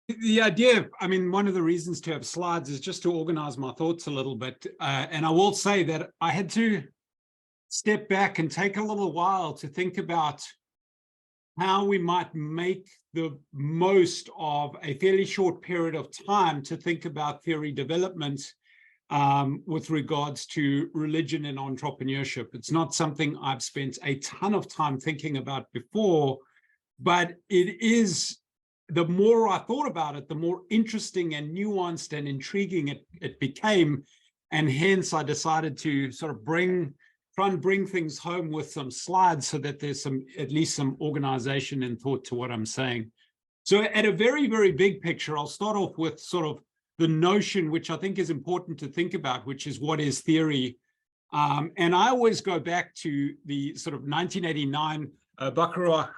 The idea, I mean, one of the reasons to have slides is just to organize my thoughts a little bit. And I will say that I had to step back and take a little while to think about how we might make the most of a fairly short period of time to think about theory development with regards to religion and entrepreneurship. It's not something I've spent a ton of time thinking about before, but it is, the more I thought about it, the more interesting and nuanced and intriguing it became. And hence I decided to sort of try and bring things home with some slides so that there's at least some organization and thought to what I'm saying. So at a very, very big picture, I'll start off with sort of the notion, which I think is important to think about, which is what is theory? And I always go back to the sort of 1989 Bacharach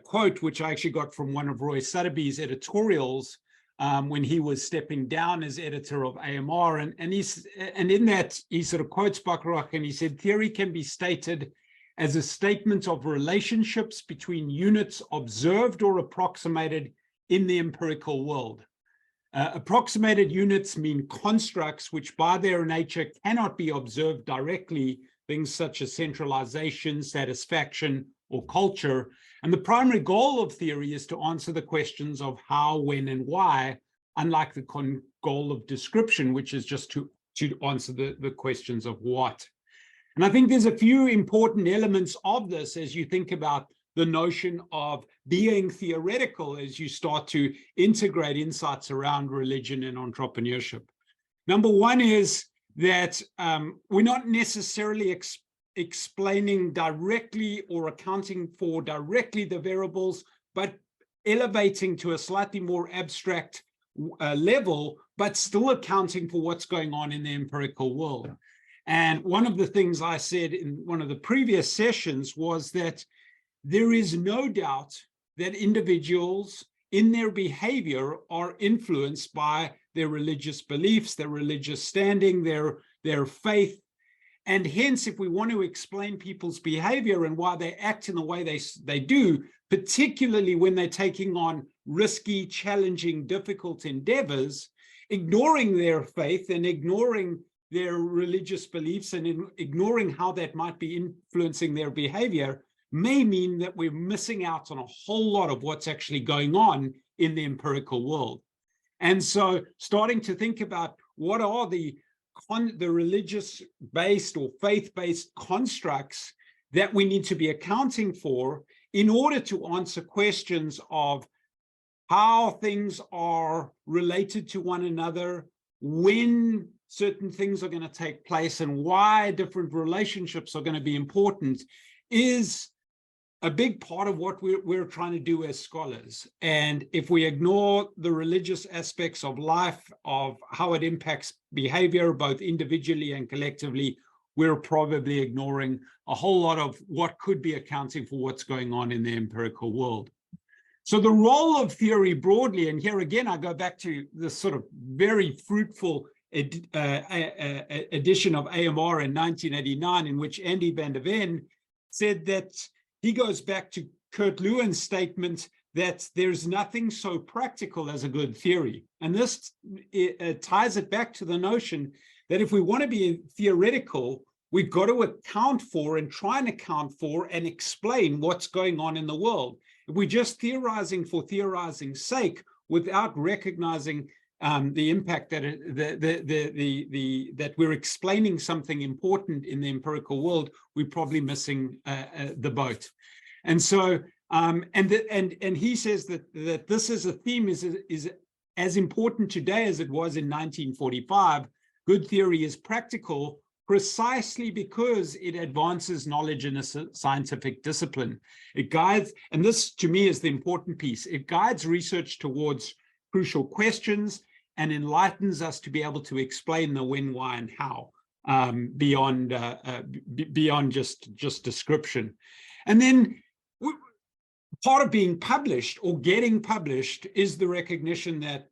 quote, which I actually got from one of Roy Sotheby's editorials when he was stepping down as editor of AMR. And in that, he sort of quotes Bacharach, and he said, theory can be stated as a statement of relationships between units observed or approximated in the empirical world. Approximated units mean constructs which by their nature cannot be observed directly, things such as centralization, satisfaction, or culture. And the primary goal of theory is to answer the questions of how, when, and why, unlike the goal of description, which is just to answer the questions of what. And I think there's a few important elements of this as you think about the notion of being theoretical as you start to integrate insights around religion and entrepreneurship. Number one is that we're not necessarily explaining directly or accounting for directly the variables, but elevating to a slightly more abstract level, but still accounting for what's going on in the empirical world. And one of the things I said in one of the previous sessions was that there is no doubt that individuals in their behavior are influenced by their religious beliefs, their religious standing, their faith. And hence, if we want to explain people's behavior and why they act in the way they do, particularly when they're taking on risky, challenging, difficult endeavors, ignoring their faith and ignoring their religious beliefs and ignoring how that might be influencing their behavior may mean that we're missing out on a whole lot of what's actually going on in the empirical world. And so starting to think about what are the religious-based or faith-based constructs that we need to be accounting for in order to answer questions of how things are related to one another, when certain things are going to take place, and why different relationships are going to be important is a big part of what we're trying to do as scholars. And if we ignore the religious aspects of life, of how it impacts behavior, both individually and collectively, we're probably ignoring a whole lot of what could be accounting for what's going on in the empirical world. So the role of theory broadly, and here again, I go back to this sort of very fruitful edition of AMR in 1989, in which Andy van der Ven said that he goes back to Kurt Lewin's statement that there's nothing so practical as a good theory. And this ties it back to the notion that if we want to be theoretical, we've got to account for and try and account for and explain what's going on in the world. If we're just theorizing for theorizing's sake without recognizing the impact that that we're explaining something important in the empirical world, we're probably missing the boat. And so, and he says that this as a theme is as important today as it was in 1945. Good theory is practical precisely because it advances knowledge in a scientific discipline. It guides, and this to me is the important piece, it guides research towards crucial questions and enlightens us to be able to explain the when, why, and how beyond just description. And then part of being published or getting published is the recognition that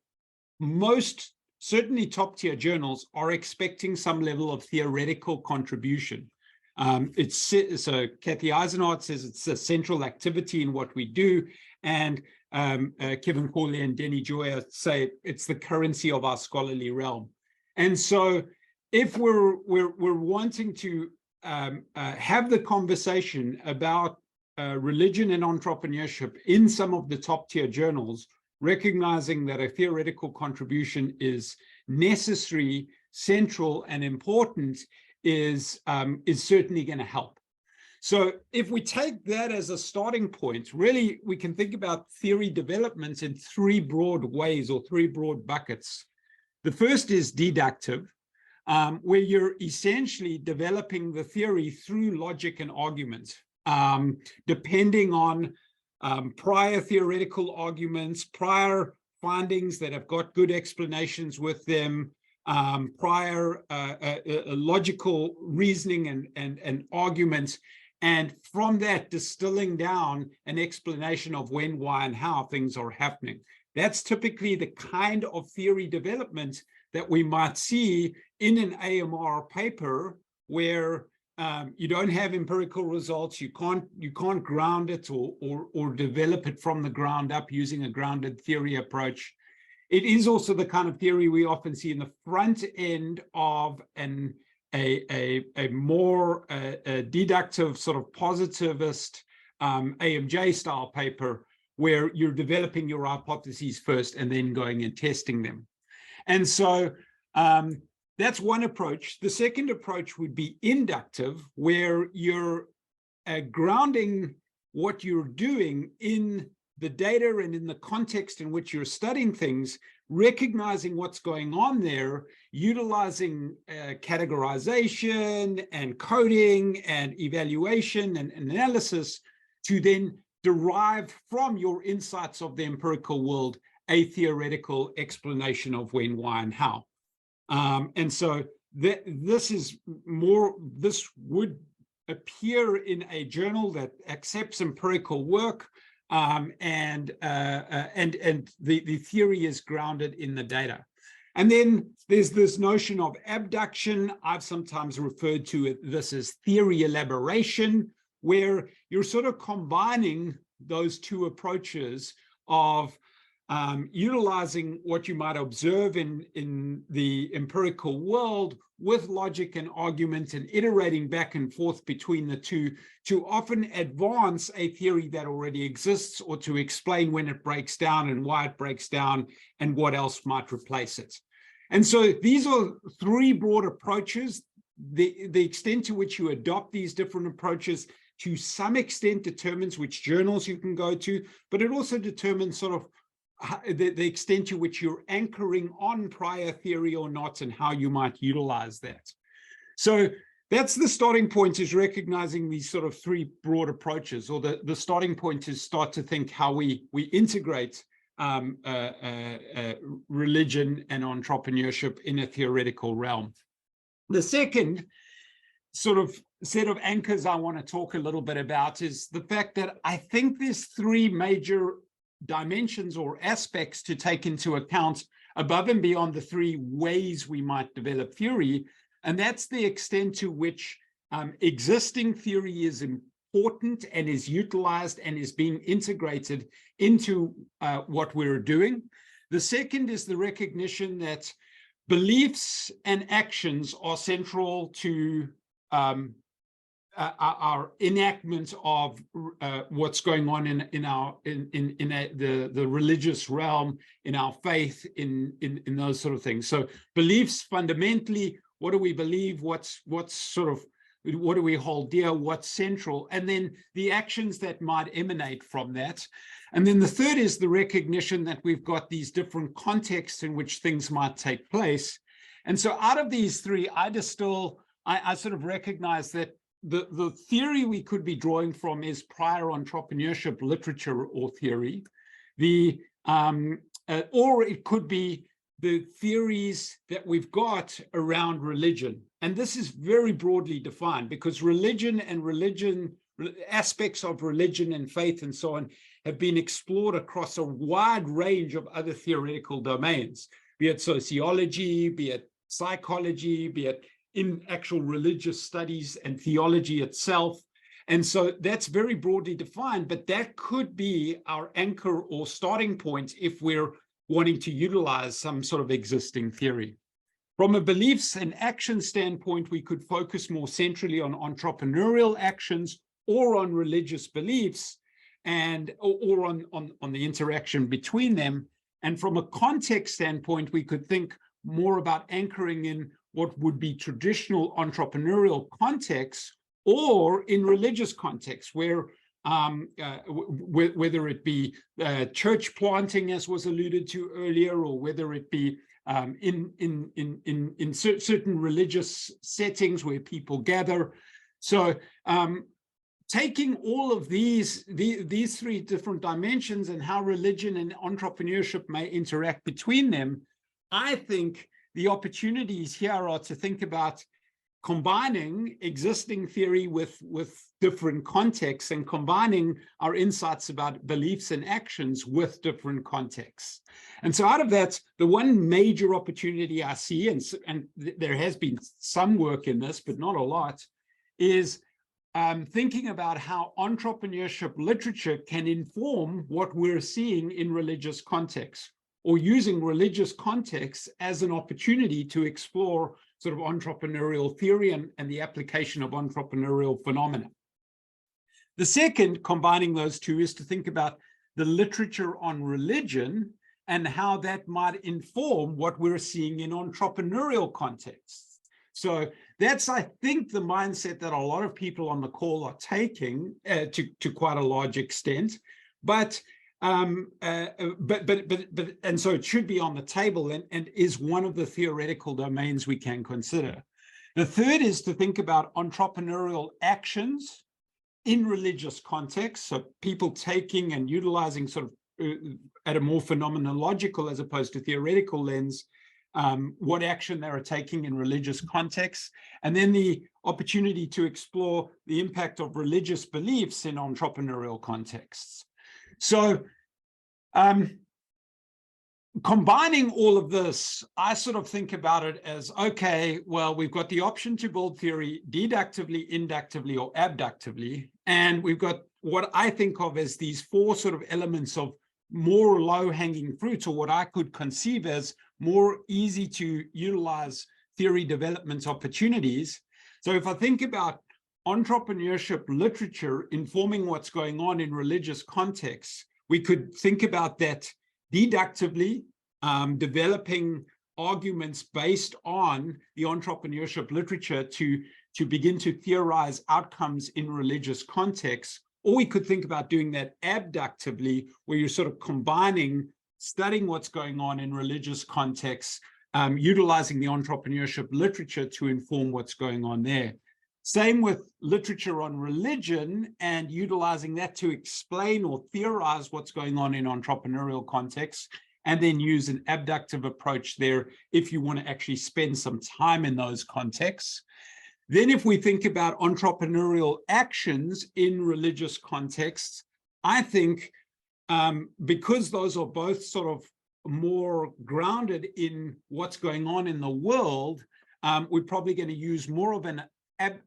most, certainly top-tier journals, are expecting some level of theoretical contribution. So Kathy Eisenhardt says it's a central activity in what we do, and Kevin Corley and Denny Joyer say it's the currency of our scholarly realm. And so, if we're wanting to have the conversation about religion and entrepreneurship in some of the top tier journals, recognizing that a theoretical contribution is necessary, central, and important is certainly going to help. So if we take that as a starting point, really we can think about theory development in three broad ways or three broad buckets. The first is deductive, where you're essentially developing the theory through logic and argument, depending on prior theoretical arguments, prior findings that have got good explanations with them, prior logical reasoning and arguments, and from that distilling down an explanation of when, why, and how things are happening. That's typically the kind of theory development that we might see in an AMR paper, where you don't have empirical results, you can't ground it or develop it from the ground up using a grounded theory approach. It is also the kind of theory we often see in the front end of a more deductive, sort of positivist AMJ style paper, where you're developing your hypotheses first and then going and testing them. And so that's one approach. The second approach would be inductive, where you're grounding what you're doing in the data and in the context in which you're studying things, recognizing what's going on there, utilizing categorization and coding and evaluation and analysis to then derive from your insights of the empirical world a theoretical explanation of when, why, and how. And so this would appear in a journal that accepts empirical work, and the theory is grounded in the data. And then there's this notion of abduction. I've sometimes referred to this as theory elaboration, where you're sort of combining those two approaches of utilizing what you might observe in the empirical world with logic and argument, and iterating back and forth between the two to often advance a theory that already exists, or to explain when it breaks down and why it breaks down and what else might replace it. And so these are three broad approaches. The extent to which you adopt these different approaches to some extent determines which journals you can go to, but it also determines sort of the extent to which you're anchoring on prior theory or not, and how you might utilize that. So that's the starting point, is recognizing these sort of three broad approaches, or the starting point is start to think how we integrate religion and entrepreneurship in a theoretical realm. The second sort of set of anchors I want to talk a little bit about is the fact that I think there's three major dimensions or aspects to take into account above and beyond the three ways we might develop theory. And that's the extent to which existing theory is important and is utilized and is being integrated into what we're doing. The second is the recognition that beliefs and actions are central to our enactment of what's going on in the religious realm, in our faith, in those sort of things. So beliefs, fundamentally, what do we believe? What do we hold dear? What's central? And then the actions that might emanate from that. And then the third is the recognition that we've got these different contexts in which things might take place. And so out of these three, I sort of recognize that the theory we could be drawing from is prior entrepreneurship literature or theory, or it could be the theories that we've got around religion. And this is very broadly defined, because aspects of religion and faith and so on have been explored across a wide range of other theoretical domains, be it sociology, be it psychology, be it in actual religious studies and theology itself. And so that's very broadly defined, but that could be our anchor or starting point if we're wanting to utilize some sort of existing theory. From a beliefs and action standpoint, we could focus more centrally on entrepreneurial actions or on religious beliefs, and or on the interaction between them. And from a context standpoint, we could think more about anchoring in what would be traditional entrepreneurial contexts or in religious contexts, where whether it be church planting, as was alluded to earlier, or whether it be in certain religious settings where people gather. So taking all of these three different dimensions and how religion and entrepreneurship may interact between them, I think the opportunities here are to think about combining existing theory with different contexts and combining our insights about beliefs and actions with different contexts. And so out of that, the one major opportunity I see, and there has been some work in this, but not a lot, is thinking about how entrepreneurship literature can inform what we're seeing in religious contexts, or using religious contexts as an opportunity to explore sort of entrepreneurial theory and the application of entrepreneurial phenomena. The second, combining those two, is to think about the literature on religion and how that might inform what we're seeing in entrepreneurial contexts. So that's, I think, the mindset that a lot of people on the call are taking to quite a large extent. But and so it should be on the table and is one of the theoretical domains we can consider. The third is to think about entrepreneurial actions in religious contexts, so people taking and utilizing sort of at a more phenomenological as opposed to theoretical lens, what action they are taking in religious contexts, and then the opportunity to explore the impact of religious beliefs in entrepreneurial contexts. So combining all of this, I sort of think about it as, okay, well, we've got the option to build theory deductively, inductively, or abductively, and we've got what I think of as these four sort of elements of more low-hanging fruits, or what I could conceive as more easy to utilize theory development opportunities. So if I think about entrepreneurship literature informing what's going on in religious contexts, we could think about that deductively, developing arguments based on the entrepreneurship literature to begin to theorize outcomes in religious contexts. Or we could think about doing that abductively, where you're sort of combining, studying what's going on in religious contexts, utilizing the entrepreneurship literature to inform what's going on there. Same with literature on religion and utilizing that to explain or theorize what's going on in entrepreneurial contexts, and then use an abductive approach there if you want to actually spend some time in those contexts. Then if we think about entrepreneurial actions in religious contexts, I think because those are both sort of more grounded in what's going on in the world, we're probably going to use more of an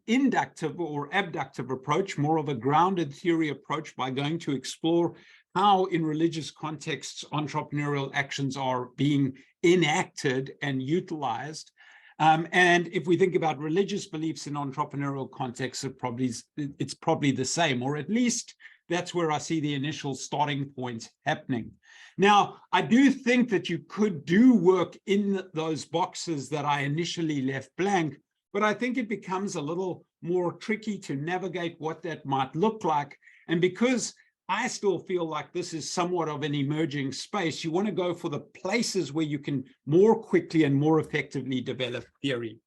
inductive or abductive approach, more of a grounded theory approach, by going to explore how in religious contexts entrepreneurial actions are being enacted and utilized. And if we think about religious beliefs in entrepreneurial contexts, it's probably the same, or at least that's where I see the initial starting point happening. Now, I do think that you could do work in those boxes that I initially left blank, but I think it becomes a little more tricky to navigate what that might look like. And because I still feel like this is somewhat of an emerging space, you want to go for the places where you can more quickly and more effectively develop theory.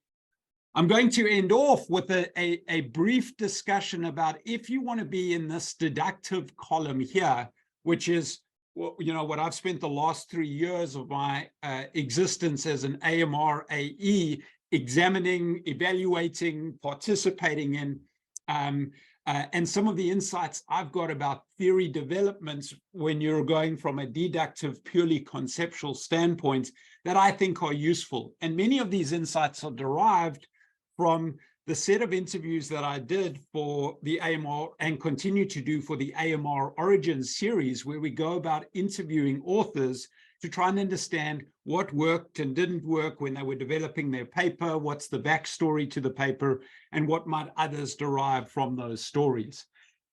I'm going to end off with a brief discussion about, if you want to be in this deductive column here, which is what I've spent the last 3 years of my existence as an AMR AE examining, evaluating, participating in, and some of the insights I've got about theory developments when you're going from a deductive, purely conceptual standpoint that I think are useful. And many of these insights are derived from the set of interviews that I did for the AMR and continue to do for the AMR Origins series, where we go about interviewing authors to try and understand what worked and didn't work when they were developing their paper, what's the backstory to the paper, and what might others derive from those stories.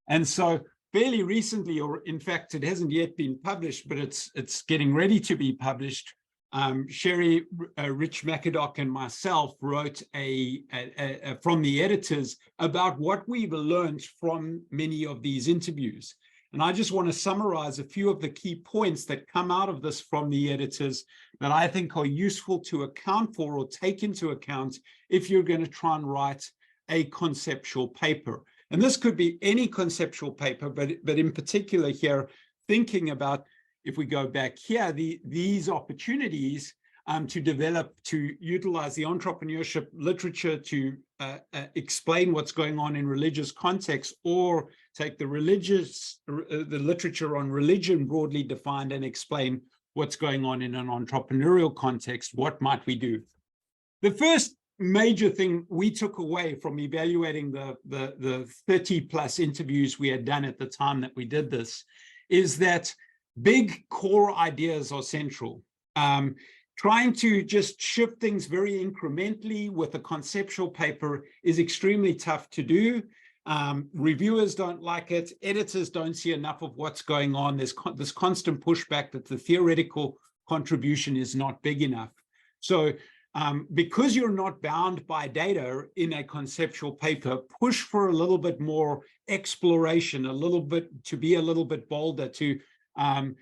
And so fairly recently, or in fact, it hasn't yet been published, but it's getting ready to be published, Sherry, Rich McAdock, and myself wrote from the editors about what we've learned from many of these interviews. And I just want to summarize a few of the key points that come out of this from the editors that I think are useful to account for or take into account if you're going to try and write a conceptual paper. And this could be any conceptual paper, but in particular here, thinking about, if we go back here, these opportunities to utilize the entrepreneurship literature to explain what's going on in religious context, or take the literature on religion broadly defined and explain what's going on in an entrepreneurial context. What might we do? The first major thing we took away from evaluating the 30 plus interviews we had done at the time that we did this is that big core ideas are central. Trying to just shift things very incrementally with a conceptual paper is extremely tough to do. Reviewers don't like it. Editors don't see enough of what's going on. There's this constant pushback that the theoretical contribution is not big enough. So because you're not bound by data in a conceptual paper, push for a little bit more exploration, to be a little bit bolder, to and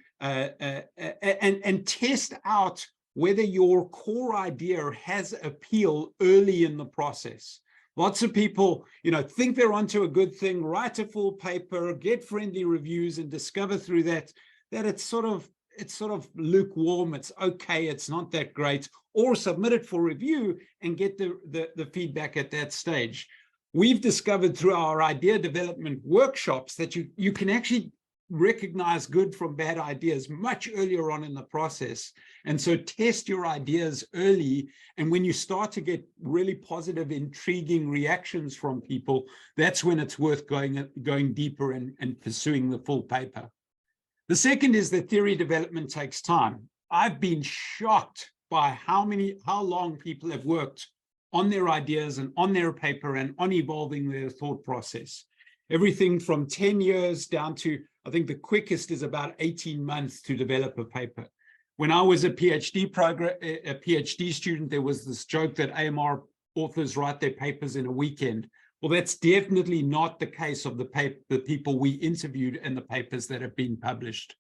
test out whether your core idea has appeal early in the process. Lots of people, think they're onto a good thing, write a full paper, get friendly reviews, and discover through that it's sort of lukewarm, it's okay, it's not that great, or submit it for review and get the feedback at that stage. We've discovered through our idea development workshops that you can actually recognize good from bad ideas much earlier on in the process. And so test your ideas early. And when you start to get really positive, intriguing reactions from people, that's when it's worth going deeper and pursuing the full paper. The second is that theory development takes time. I've been shocked by how long people have worked on their ideas and on their paper and on evolving their thought process. Everything from 10 years down to, I think the quickest is about 18 months to develop a paper. When I was a PhD student, there was this joke that AMR authors write their papers in a weekend. Well, that's definitely not the case of the people we interviewed and the papers that have been published.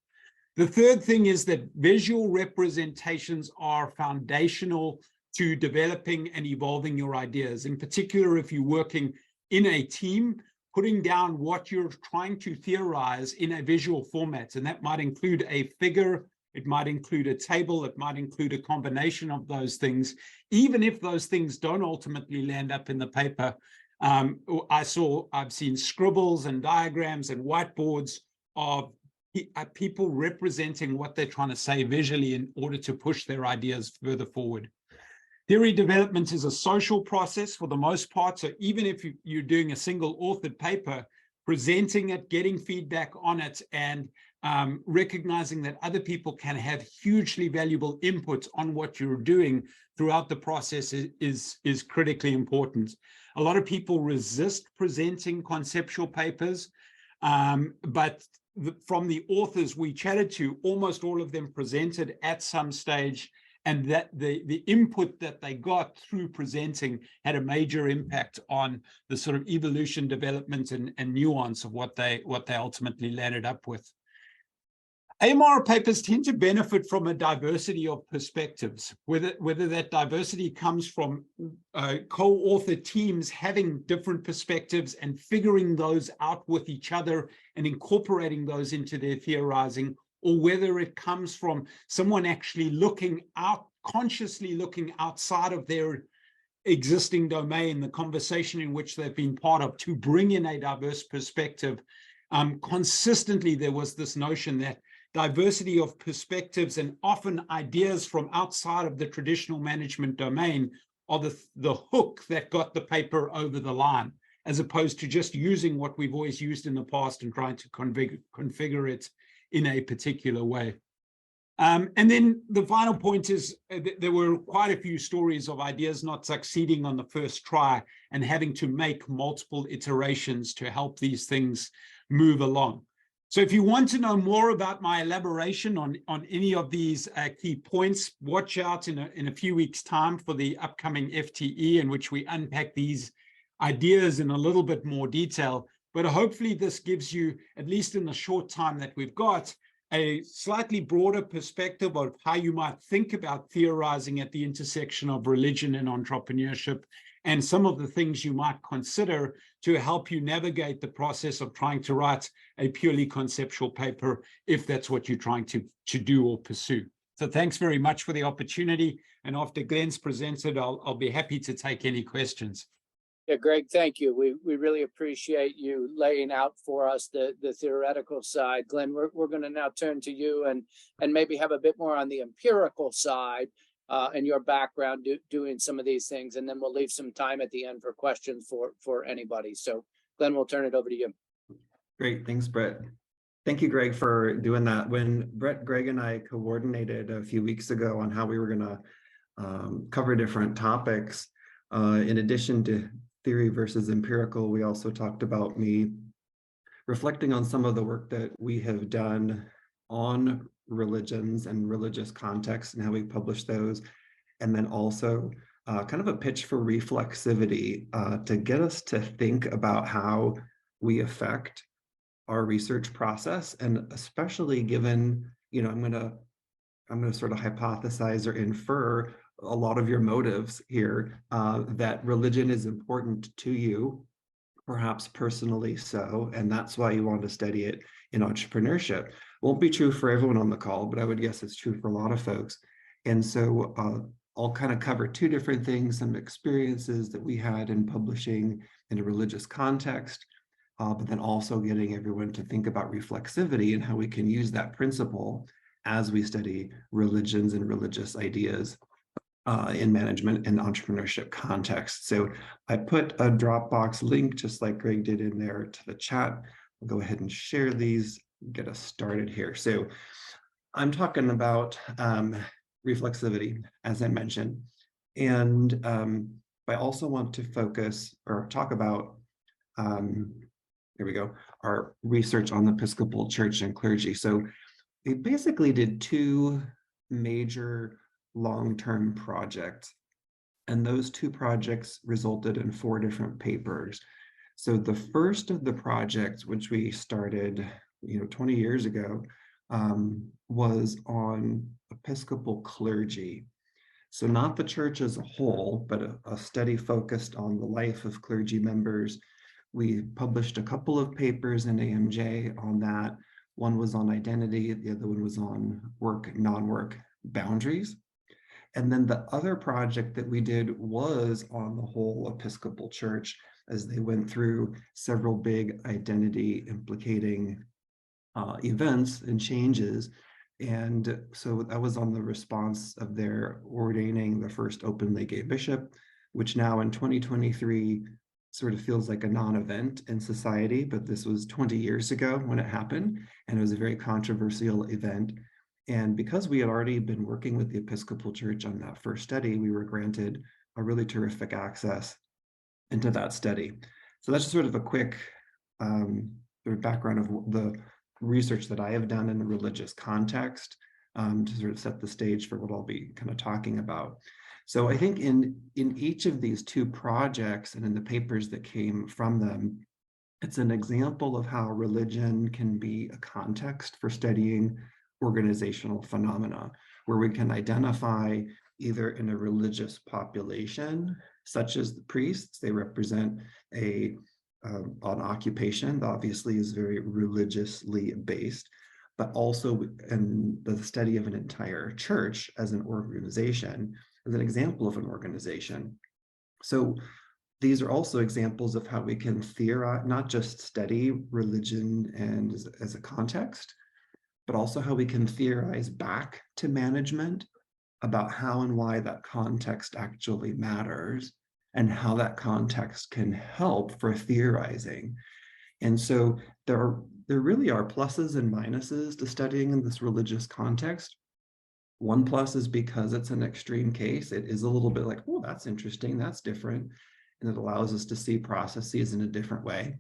The third thing is that visual representations are foundational to developing and evolving your ideas. In particular, if you're working in a team, putting down what you're trying to theorize in a visual format. And that might include a figure, it might include a table, it might include a combination of those things. Even if those things don't ultimately land up in the paper, I've seen scribbles and diagrams and whiteboards of people representing what they're trying to say visually in order to push their ideas further forward. Theory development is a social process for the most part. So even if you're doing a single authored paper, presenting it, getting feedback on it, and recognizing that other people can have hugely valuable input on what you're doing throughout the process is critically important. A lot of people resist presenting conceptual papers, but from the authors we chatted to, almost all of them presented at some stage, and that the input that they got through presenting had a major impact on the sort of evolution, development, and nuance of what they ultimately landed up with. AMR papers tend to benefit from a diversity of perspectives, whether that diversity comes from co-author teams having different perspectives and figuring those out with each other and incorporating those into their theorizing, or whether it comes from someone actually consciously looking outside of their existing domain, the conversation in which they've been part of, to bring in a diverse perspective. Consistently, there was this notion that diversity of perspectives and often ideas from outside of the traditional management domain are the hook that got the paper over the line, as opposed to just using what we've always used in the past and trying to configure it in a particular way. And then the final point is there were quite a few stories of ideas not succeeding on the first try and having to make multiple iterations to help these things move along. So if you want to know more about my elaboration on any of these key points, watch out in a few weeks' time for the upcoming FTE, in which we unpack these ideas in a little bit more detail. But hopefully this gives you, at least in the short time that we've got, a slightly broader perspective of how you might think about theorizing at the intersection of religion and entrepreneurship, and some of the things you might consider to help you navigate the process of trying to write a purely conceptual paper, if that's what you're trying to do or pursue. So thanks very much for the opportunity. And after Glen's presented, I'll be happy to take any questions. Yeah, Greg, thank you. We really appreciate you laying out for us the theoretical side. Glen, we're going to now turn to you and maybe have a bit more on the empirical side and your background doing some of these things, and then we'll leave some time at the end for questions for anybody. So, Glen, we'll turn it over to you. Great, thanks, Brett. Thank you, Greg, for doing that. When Brett, Greg, and I coordinated a few weeks ago on how we were going to cover different topics, in addition to theory versus empirical, we also talked about me reflecting on some of the work that we have done on religions and religious contexts and how we publish those, and then also kind of a pitch for reflexivity to get us to think about how we affect our research process, and especially given, you know, I'm going to sort of hypothesize or infer a lot of your motives here, that religion is important to you, perhaps personally so, and that's why you want to study it in entrepreneurship. Won't be true for everyone on the call, but I would guess it's true for a lot of folks. And so I'll kind of cover two different things, some experiences that we had in publishing in a religious context, but then also getting everyone to think about reflexivity and how we can use that principle as we study religions and religious ideas in management and entrepreneurship context. So I put a Dropbox link, just like Greg did, in there to the chat. I'll go ahead and share these, get us started here. So I'm talking about reflexivity, as I mentioned, and I also want to focus or talk about, here we go, our research on the Episcopal Church and clergy. So we basically did two major long-term projects, and those two projects resulted in 4 different papers. So the first of the projects, which we started 20 years ago, was on Episcopal clergy. So not the church as a whole, but a study focused on the life of clergy members. We published a couple of papers in AMJ on that. One was on identity, the other one was on work, non-work boundaries. And then the other project that we did was on the whole Episcopal Church, as they went through several big identity implicating events and changes. And so that was on the response of their ordaining the first openly gay bishop, which now in 2023 sort of feels like a non-event in society, but this was 20 years ago when it happened, and it was a very controversial event. And because we had already been working with the Episcopal Church on that first study, we were granted a really terrific access into that study. So that's just sort of a quick sort of background of the research that I have done in a religious context to sort of set the stage for what I'll be kind of talking about. So I think in each of these two projects and in the papers that came from them, it's an example of how religion can be a context for studying organizational phenomena, where we can identify either in a religious population, such as the priests. They represent an occupation that obviously is very religiously based, but also in the study of an entire church as an organization, as an example of an organization. So these are also examples of how we can theorize, not just study religion and as a context, but also how we can theorize back to management about how and why that context actually matters and how that context can help for theorizing. And so there really are pluses and minuses to studying in this religious context. One plus is because it's an extreme case, it is a little bit like, oh, that's interesting, that's different. And it allows us to see processes in a different way.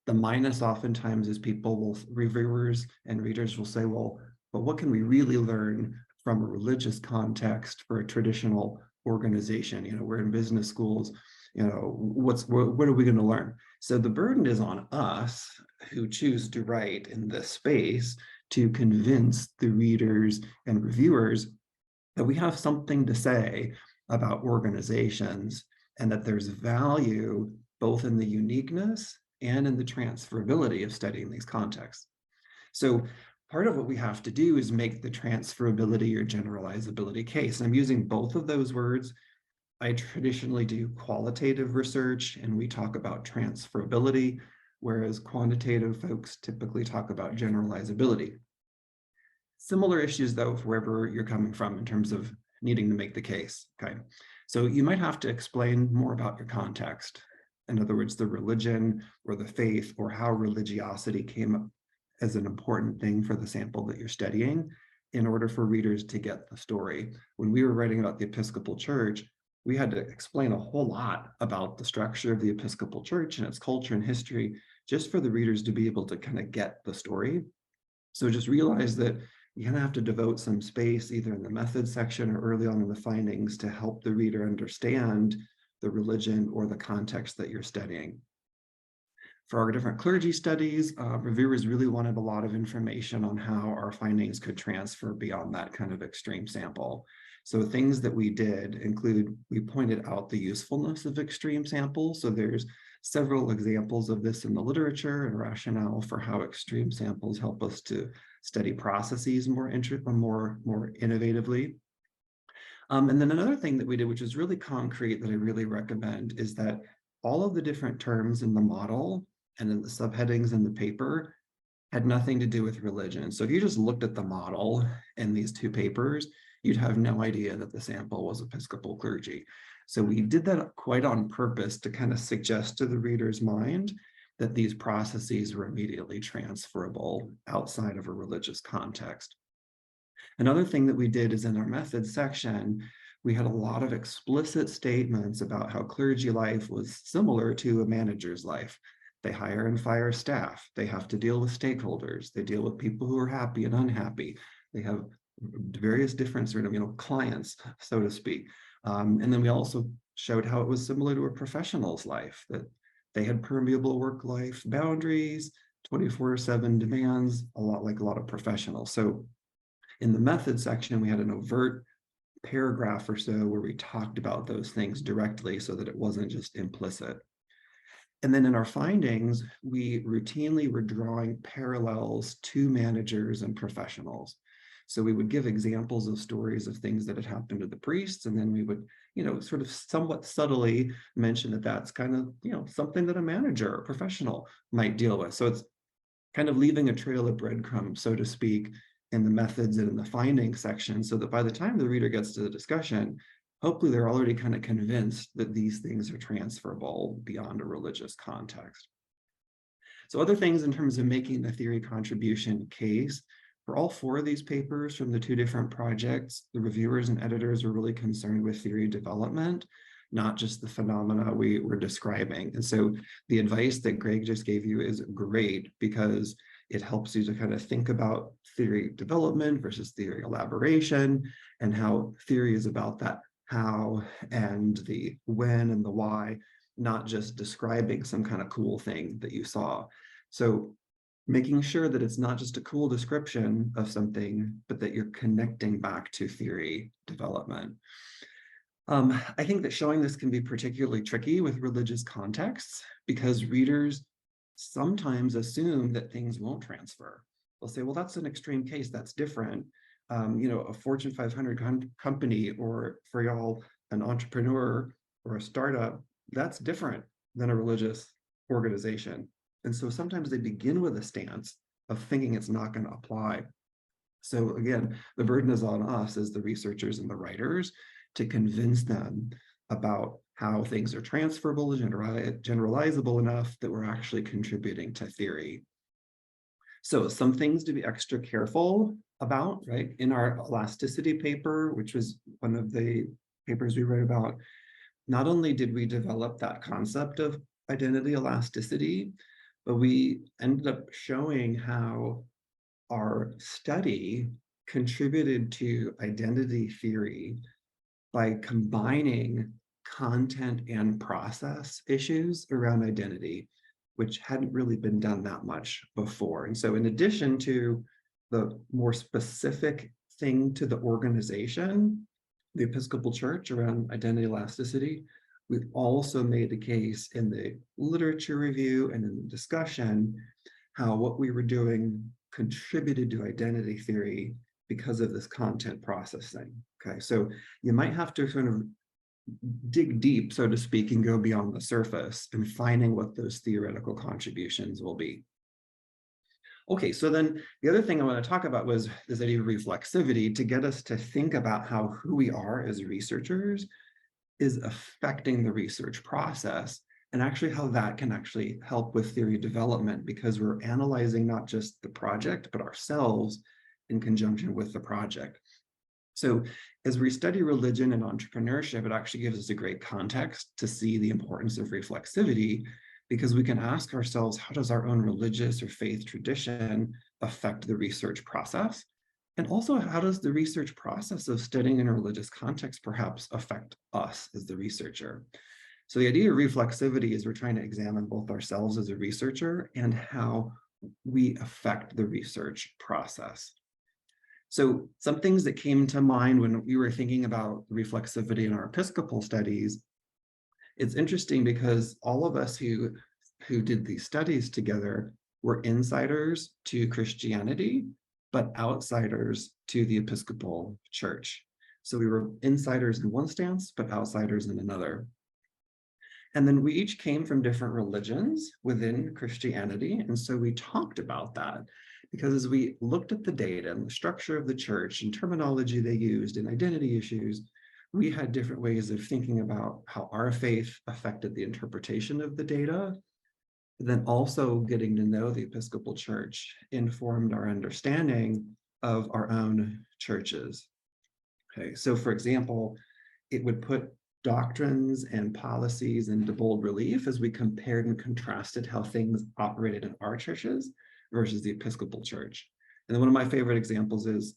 The minus oftentimes is reviewers and readers will say, well, but what can we really learn from a religious context for a traditional organization? We're in business schools, what are we going to learn? So the burden is on us who choose to write in this space to convince the readers and reviewers that we have something to say about organizations and that there's value both in the uniqueness and in the transferability of studying these contexts. So part of what we have to do is make the transferability or generalizability case. And I'm using both of those words. I traditionally do qualitative research and we talk about transferability, whereas quantitative folks typically talk about generalizability. Similar issues though, wherever you're coming from in terms of needing to make the case, okay? So you might have to explain more about your context. In other words, the religion or the faith or how religiosity came up as an important thing for the sample that you're studying in order for readers to get the story. When we were writing about the Episcopal Church, we had to explain a whole lot about the structure of the Episcopal Church and its culture and history, just for the readers to be able to kind of get the story. So just realize that you're going to have to devote some space either in the methods section or early on in the findings to help the reader understand the religion or the context that you're studying. For our different clergy studies, reviewers really wanted a lot of information on how our findings could transfer beyond that kind of extreme sample. So things that we did include, we pointed out the usefulness of extreme samples. So there's several examples of this in the literature and rationale for how extreme samples help us to study processes more innovatively. And then another thing that we did, which is really concrete that I really recommend, is that all of the different terms in the model and in the subheadings in the paper had nothing to do with religion. So if you just looked at the model in these two papers, you'd have no idea that the sample was Episcopal clergy. So we did that quite on purpose to kind of suggest to the reader's mind that these processes were immediately transferable outside of a religious context. Another thing that we did is in our methods section, we had a lot of explicit statements about how clergy life was similar to a manager's life. They hire and fire staff. They have to deal with stakeholders. They deal with people who are happy and unhappy. They have various different sort of, clients, so to speak. And then we also showed how it was similar to a professional's life, that they had permeable work-life boundaries, 24/7 demands, a lot like a lot of professionals. So in the method section, we had an overt paragraph or so where we talked about those things directly so that it wasn't just implicit. And then in our findings, we routinely were drawing parallels to managers and professionals. So we would give examples of stories of things that had happened to the priests, and then we would, sort of somewhat subtly mention that that's kind of, something that a manager or professional might deal with. So it's kind of leaving a trail of breadcrumbs, so to speak, in the methods and in the findings section, so that by the time the reader gets to the discussion, hopefully they're already kind of convinced that these things are transferable beyond a religious context. So other things in terms of making the theory contribution case, for all four of these papers from the two different projects, the reviewers and editors were really concerned with theory development, not just the phenomena we were describing. And so the advice that Greg just gave you is great because it helps you to kind of think about theory development versus theory elaboration and how theory is about that how and the when and the why, not just describing some kind of cool thing that you saw. So making sure that it's not just a cool description of something, but that you're connecting back to theory development. I think that showing this can be particularly tricky with religious contexts because readers sometimes assume that things won't transfer. They'll say, well, that's an extreme case, that's different. A Fortune 500 company, or for y'all, an entrepreneur or a startup, that's different than a religious organization. And so sometimes they begin with a stance of thinking it's not going to apply. So again, the burden is on us as the researchers and the writers to convince them about how things are transferable, generalizable enough that we're actually contributing to theory. So some things to be extra careful about, right? In our elasticity paper, which was one of the papers we wrote about, not only did we develop that concept of identity elasticity, but we ended up showing how our study contributed to identity theory by combining content and process issues around identity, which hadn't really been done that much before. And so in addition to the more specific thing to the organization, the Episcopal Church, around identity elasticity, we also made the case in the literature review and in the discussion how what we were doing contributed to identity theory because of this content processing. Okay, so you might have to sort of dig deep, so to speak, and go beyond the surface and finding what those theoretical contributions will be. Okay, so then the other thing I want to talk about was this idea of reflexivity to get us to think about how who we are as researchers is affecting the research process, and actually how that can actually help with theory development, because we're analyzing not just the project, but ourselves in conjunction with the project. So as we study religion and entrepreneurship, it actually gives us a great context to see the importance of reflexivity, because we can ask ourselves, how does our own religious or faith tradition affect the research process? And also, how does the research process of studying in a religious context perhaps affect us as the researcher? So the idea of reflexivity is we're trying to examine both ourselves as a researcher and how we affect the research process. So some things that came to mind when we were thinking about reflexivity in our Episcopal studies, it's interesting because all of us who did these studies together were insiders to Christianity, but outsiders to the Episcopal Church. So we were insiders in one stance, but outsiders in another. And then we each came from different religions within Christianity. And so we talked about that, because as we looked at the data and the structure of the church and terminology they used and identity issues, we had different ways of thinking about how our faith affected the interpretation of the data. Then also getting to know the Episcopal Church informed our understanding of our own churches. Okay, so for example, it would put doctrines and policies into bold relief as we compared and contrasted how things operated in our churches versus the Episcopal Church. And then one of my favorite examples is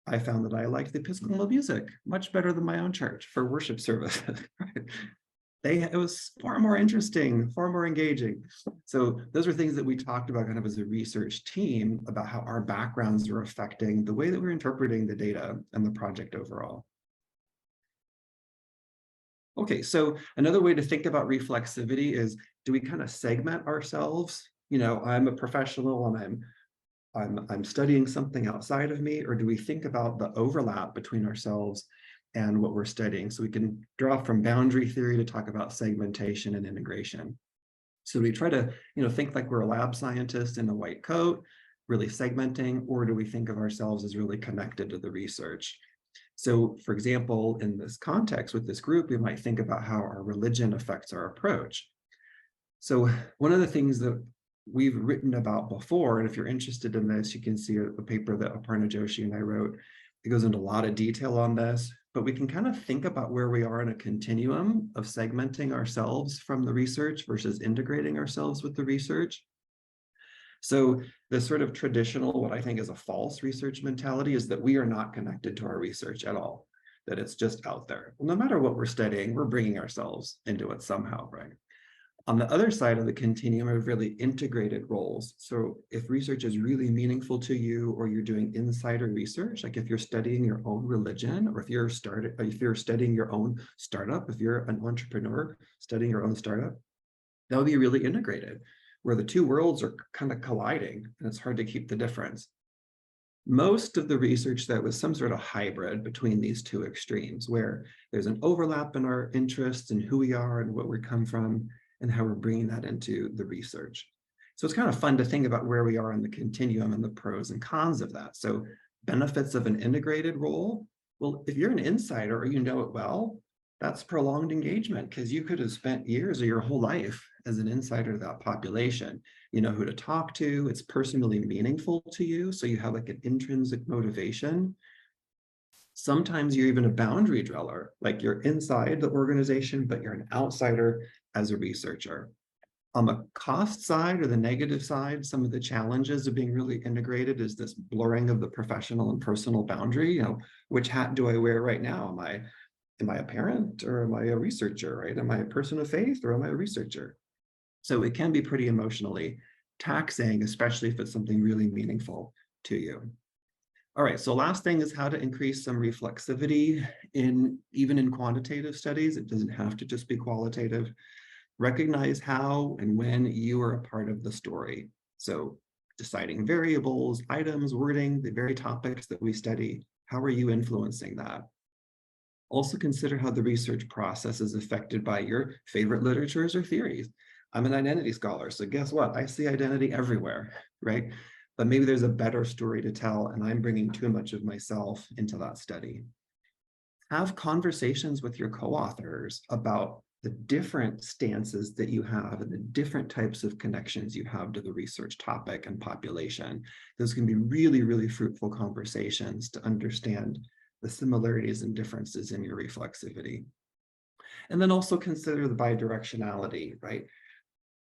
I found that I liked the Episcopal music much better than my own church for worship services. It was far more interesting, far more engaging. So those are things that we talked about kind of as a research team about how our backgrounds are affecting the way that we're interpreting the data and the project overall. Okay, so another way to think about reflexivity is, do we kind of segment ourselves? You know, I'm a professional and I'm studying something outside of me, or do we think about the overlap between ourselves and what we're studying? So we can draw from boundary theory to talk about segmentation and integration. So we try to, think like we're a lab scientist in a white coat, really segmenting, or do we think of ourselves as really connected to the research? So for example, in this context with this group, we might think about how our religion affects our approach. So one of the things that we've written about before, and if you're interested in this, you can see a paper that Aparna Joshi and I wrote. It goes into a lot of detail on this, but we can kind of think about where we are in a continuum of segmenting ourselves from the research versus integrating ourselves with the research. So the sort of traditional, what I think is a false research mentality, is that we are not connected to our research at all, that it's just out there. Well, no matter what we're studying, we're bringing ourselves into it somehow, right? On the other side of the continuum are really integrated roles. So if research is really meaningful to you, or you're doing insider research, like if you're studying your own religion, or if you're studying your own startup, if you're an entrepreneur studying your own startup, that would be really integrated, where the two worlds are kind of colliding and it's hard to keep the difference. Most of the research that was some sort of hybrid between these two extremes, where there's an overlap in our interests and who we are and what we come from, and how we're bringing that into the research. So it's kind of fun to think about where we are in the continuum and the pros and cons of that. So benefits of an integrated role. Well, if you're an insider or you know it well, that's prolonged engagement because you could have spent years of your whole life as an insider to that population. You know who to talk to, it's personally meaningful to you, so you have like an intrinsic motivation. Sometimes you're even a boundary driller, like you're inside the organization, but you're an outsider as a researcher. On the cost side or the negative side, some of the challenges of being really integrated is this blurring of the professional and personal boundary. You know, which hat do I wear right now? Am I a parent or am I a researcher, right? Am I a person of faith or am I a researcher? So it can be pretty emotionally taxing, especially if it's something really meaningful to you. All right, so last thing is how to increase some reflexivity even in quantitative studies. It doesn't have to just be qualitative. Recognize how and when you are a part of the story. So deciding variables, items, wording, the very topics that we study, how are you influencing that? Also consider how the research process is affected by your favorite literatures or theories. I'm an identity scholar, so guess what? I see identity everywhere, right? But maybe there's a better story to tell and I'm bringing too much of myself into that study. Have conversations with your co-authors about the different stances that you have and the different types of connections you have to the research topic and population. Those can be really, really fruitful conversations to understand the similarities and differences in your reflexivity. And then also consider the bidirectionality, right?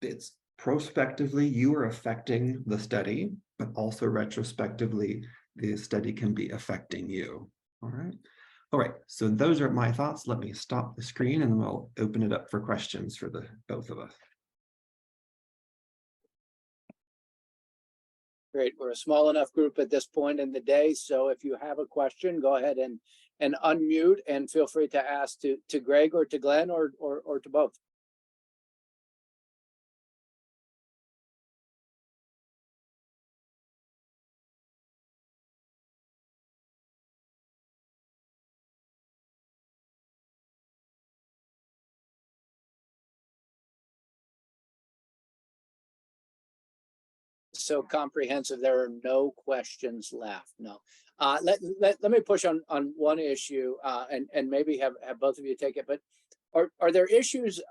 It's prospectively, you are affecting the study, but also retrospectively, the study can be affecting you, all right? All right, so those are my thoughts. Let me stop the screen and we'll open it up for questions for the both of us. Great. We're a small enough group at this point in the day, so if you have a question, go ahead and unmute and feel free to ask to Greg or to Glenn or to both. So comprehensive, there are no questions left. No. Let me push on one issue and maybe have both of you take it. But are there issues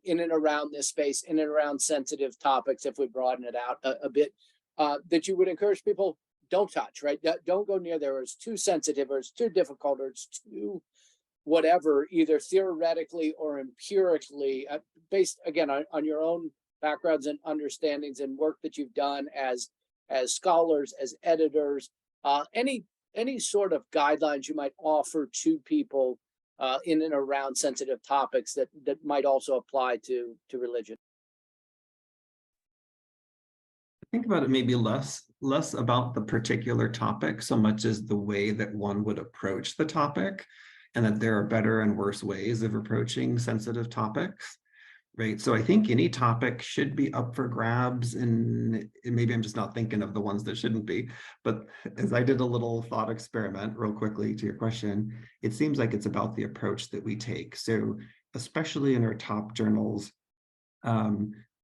in and around this space, in and around sensitive topics, if we broaden it out a bit, that you would encourage people don't touch, right? Don't go near there. It's too sensitive or it's too difficult or it's too whatever, either theoretically or empirically, based again on your own backgrounds and understandings and work that you've done as scholars, as editors, any sort of guidelines you might offer to people in and around sensitive topics that might also apply to religion? Think about it maybe less about the particular topic so much as the way that one would approach the topic, and that there are better and worse ways of approaching sensitive topics. Right. So I think any topic should be up for grabs, and maybe I'm just not thinking of the ones that shouldn't be. But as I did a little thought experiment real quickly to your question, it seems like it's about the approach that we take. So especially in our top journals,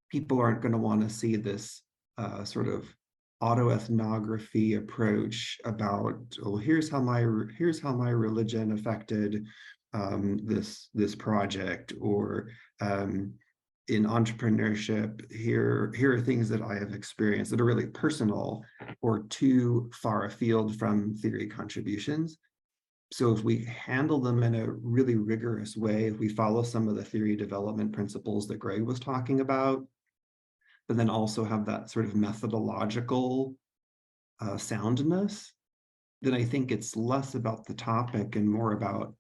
people aren't going to want to see this sort of autoethnography approach about, oh, here's how my religion affected this project, or in entrepreneurship, here are things that I have experienced that are really personal or too far afield from theory contributions. So if we handle them in a really rigorous way, if we follow some of the theory development principles that Greg was talking about, but then also have that sort of methodological soundness, then I think it's less about the topic and more about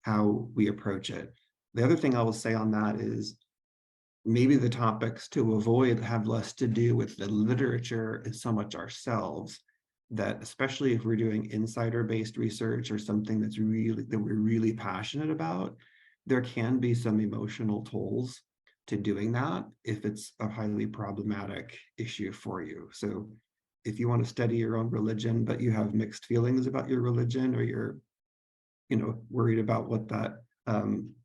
how we approach it. The other thing I will say on that is maybe the topics to avoid have less to do with the literature and so much ourselves, that especially if we're doing insider-based research or something that we're really passionate about, there can be some emotional tolls to doing that if it's a highly problematic issue for you. So if you want to study your own religion, but you have mixed feelings about your religion, or you're worried about what that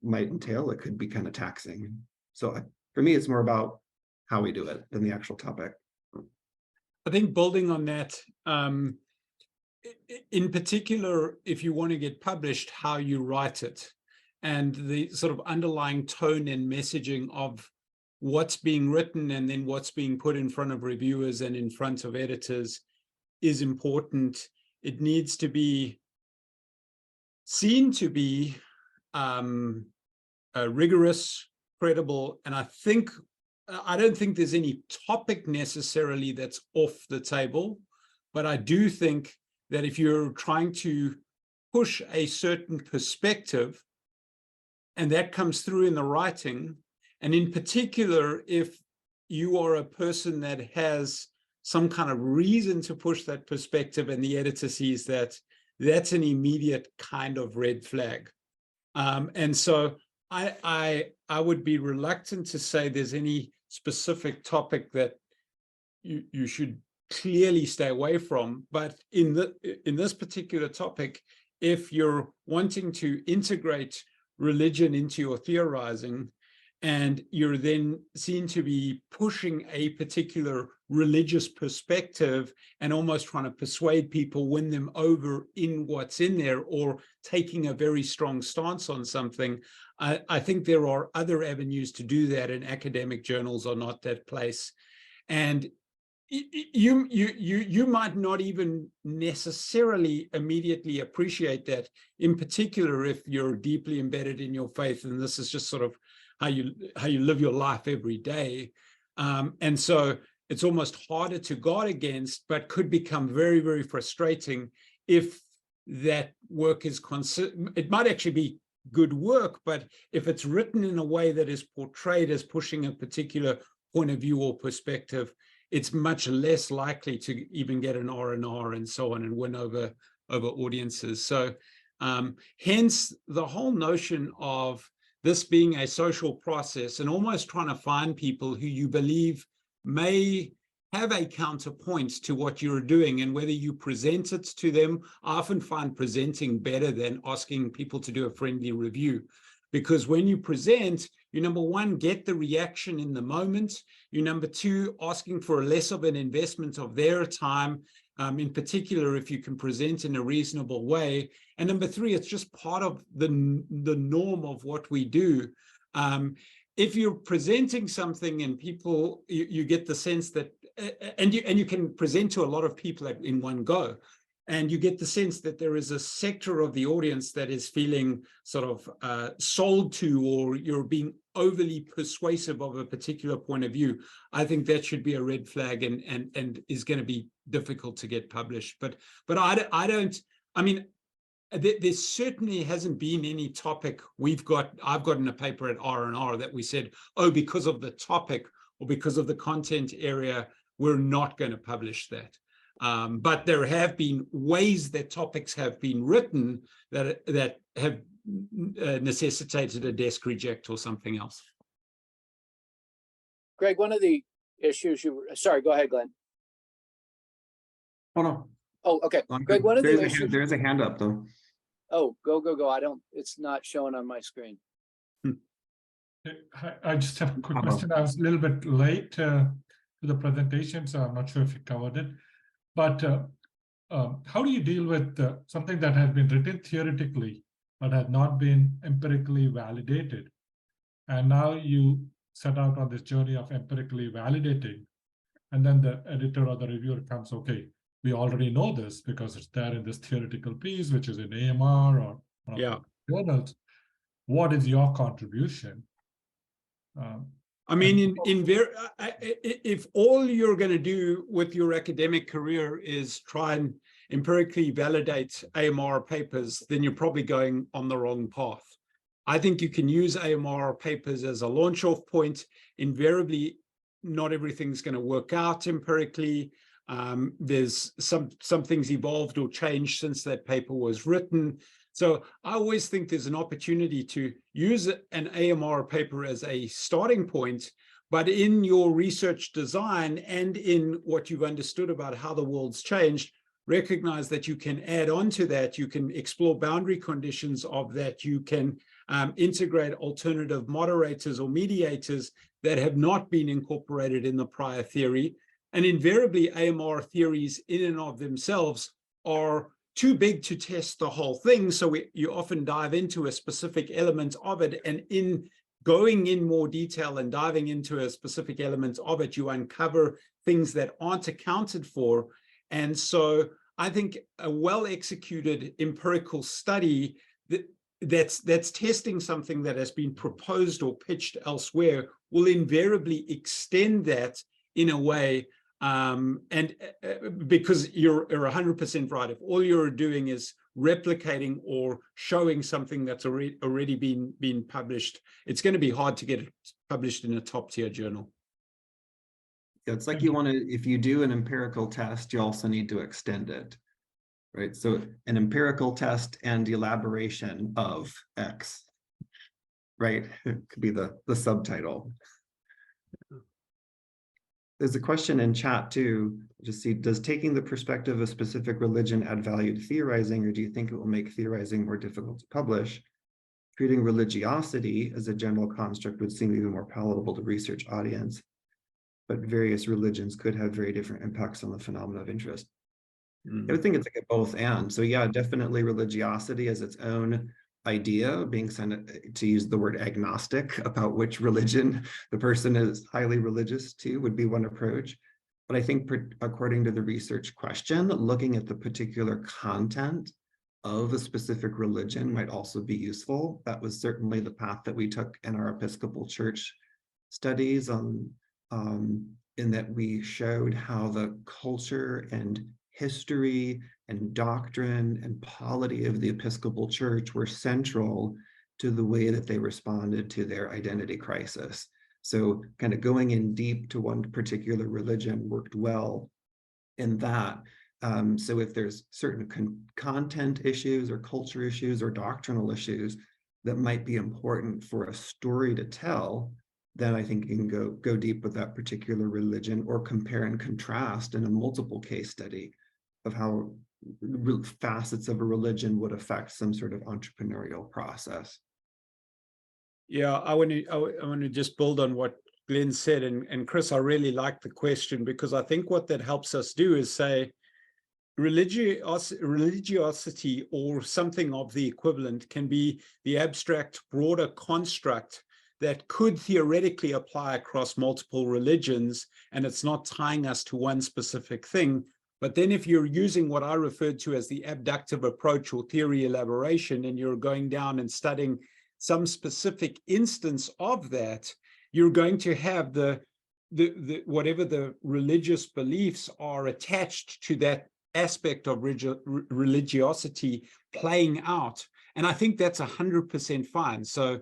might entail, it could be kind of taxing. So for me, it's more about how we do it than the actual topic. I think building on that, in particular, if you want to get published, how you write it and the sort of underlying tone and messaging of what's being written and then what's being put in front of reviewers and in front of editors is important. It needs to be seen to be rigorous, credible, and I don't think there's any topic necessarily that's off the table, but I do think that if you're trying to push a certain perspective, and that comes through in the writing, and in particular, if you are a person that has some kind of reason to push that perspective and the editor sees that, that's an immediate kind of red flag. And so I would be reluctant to say there's any specific topic that you should clearly stay away from. But in this particular topic, if you're wanting to integrate religion into your theorizing, and you're then seen to be pushing a particular religious perspective and almost trying to persuade people, win them over in what's in there, or taking a very strong stance on something, I think there are other avenues to do that, and academic journals are not that place. And you might not even necessarily immediately appreciate that, in particular if you're deeply embedded in your faith and this is just sort of how you live your life every day. And so it's almost harder to guard against, but could become very, very frustrating if that work is it might actually be good work, but if it's written in a way that is portrayed as pushing a particular point of view or perspective, it's much less likely to even get an R&R and so on and win over audiences. So hence the whole notion of this being a social process and almost trying to find people who you believe may have a counterpoint to what you're doing, and whether you present it to them. I often find presenting better than asking people to do a friendly review, because when you present, you, number one, get the reaction in the moment. You, number two, asking for less of an investment of their time, in particular, if you can present in a reasonable way. And number three, it's just part of the norm of what we do. If you're presenting something and people, you get the sense that, and you can present to a lot of people in one go, and you get the sense that there is a sector of the audience that is feeling sort of sold to, or you're being overly persuasive of a particular point of view, I think that should be a red flag and is going to be difficult to get published. But I mean, there certainly hasn't been any topic I've gotten a paper at R&R that we said, oh, because of the topic or because of the content area, we're not going to publish that. But there have been ways that topics have been written that have necessitated a desk reject or something else. Greg, one of the issues sorry, go ahead, Glenn. Oh, no. Oh, okay. Greg, one of the issues. There's a hand up though. Oh, go. It's not showing on my screen. I just have a quick question. I was a little bit late to the presentation, so I'm not sure if you covered it. But how do you deal with something that has been written theoretically, but has not been empirically validated? And now you set out on this journey of empirically validating, and then the editor or the reviewer comes, okay, we already know this because it's there in this theoretical piece, which is in AMR or one of the journals. What is your contribution? I mean, if all you're going to do with your academic career is try and empirically validate AMR papers, then you're probably going on the wrong path. I think you can use AMR papers as a launch-off point. Invariably, not everything's going to work out empirically. There's some things evolved or changed since that paper was written. So I always think there's an opportunity to use an AMR paper as a starting point, but in your research design and in what you've understood about how the world's changed, recognize that you can add on to that. You can explore boundary conditions of that. You can integrate alternative moderators or mediators that have not been incorporated in the prior theory. And invariably, AMR theories in and of themselves are too big to test the whole thing. So you often dive into a specific element of it, and in going in more detail and diving into a specific element of it, you uncover things that aren't accounted for. And so I think a well-executed empirical study that's testing something that has been proposed or pitched elsewhere will invariably extend that in a way. And because you're 100% right, if all you're doing is replicating or showing something that's already been published, it's going to be hard to get it published in a top-tier journal. Yeah, it's like you want to, if you do an empirical test, you also need to extend it, right? So an empirical test and elaboration of X, right? It could be the subtitle. There's a question in chat too. Just see, does taking the perspective of a specific religion add value to theorizing, or do you think it will make theorizing more difficult to publish? Treating religiosity as a general construct would seem even more palatable to research audience, but various religions could have very different impacts on the phenomena of interest. I would think it's like a both and. So yeah, definitely religiosity as its own idea, being sent to use the word agnostic about which religion the person is highly religious to would be one approach. But I think according to the research question, looking at the particular content of a specific religion might also be useful. That was certainly the path that we took in our Episcopal Church studies in that we showed how the culture and history and doctrine and polity of the Episcopal Church were central to the way that they responded to their identity crisis. So kind of going in deep to one particular religion worked well in that. So if there's certain content issues or culture issues or doctrinal issues that might be important for a story to tell, then I think you can go deep with that particular religion, or compare and contrast in a multiple case study of how facets of a religion would affect some sort of entrepreneurial process. Yeah, I want to just build on what Glenn said, and Chris, I really like the question, because I think what that helps us do is say religiosity or something of the equivalent can be the abstract, broader construct that could theoretically apply across multiple religions, and it's not tying us to one specific thing. But then if you're using what I referred to as the abductive approach or theory elaboration, and you're going down and studying some specific instance of that, you're going to have the whatever the religious beliefs are attached to that aspect of religiosity playing out. And I think that's 100% fine. So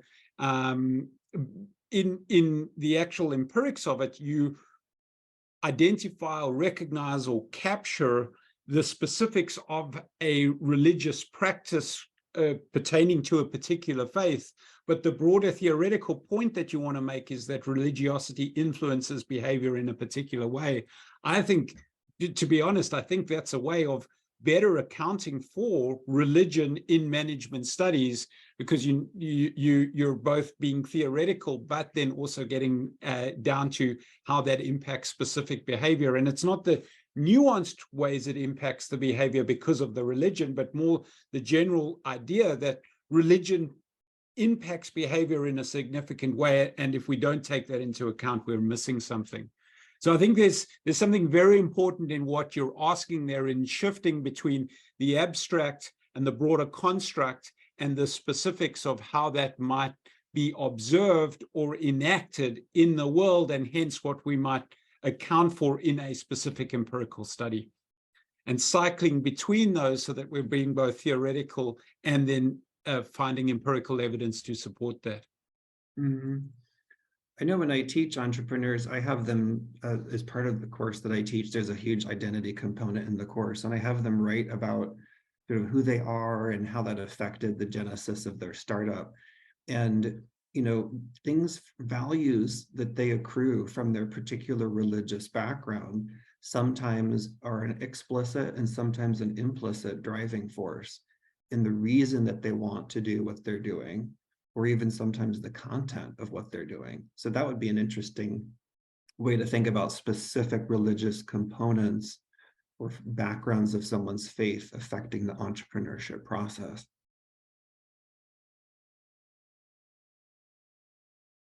in the actual empirics of it, you identify or recognize or capture the specifics of a religious practice pertaining to a particular faith. But the broader theoretical point that you want to make is that religiosity influences behavior in a particular way. I think, to be honest, I think that's a way of better accounting for religion in management studies, because you're both being theoretical, but then also getting down to how that impacts specific behavior. And it's not the nuanced ways it impacts the behavior because of the religion, but more the general idea that religion impacts behavior in a significant way. And if we don't take that into account, we're missing something. So I think there's something very important in what you're asking there, in shifting between the abstract and the broader construct and the specifics of how that might be observed or enacted in the world, and hence what we might account for in a specific empirical study. And cycling between those so that we're being both theoretical and then finding empirical evidence to support that. Mm-hmm. I know when I teach entrepreneurs, I have them as part of the course that I teach, there's a huge identity component in the course, and I have them write about sort of who they are and how that affected the genesis of their startup. And, you know, values that they accrue from their particular religious background sometimes are an explicit and sometimes an implicit driving force in the reason that they want to do what they're doing, or even sometimes the content of what they're doing. So that would be an interesting way to think about specific religious components or backgrounds of someone's faith affecting the entrepreneurship process.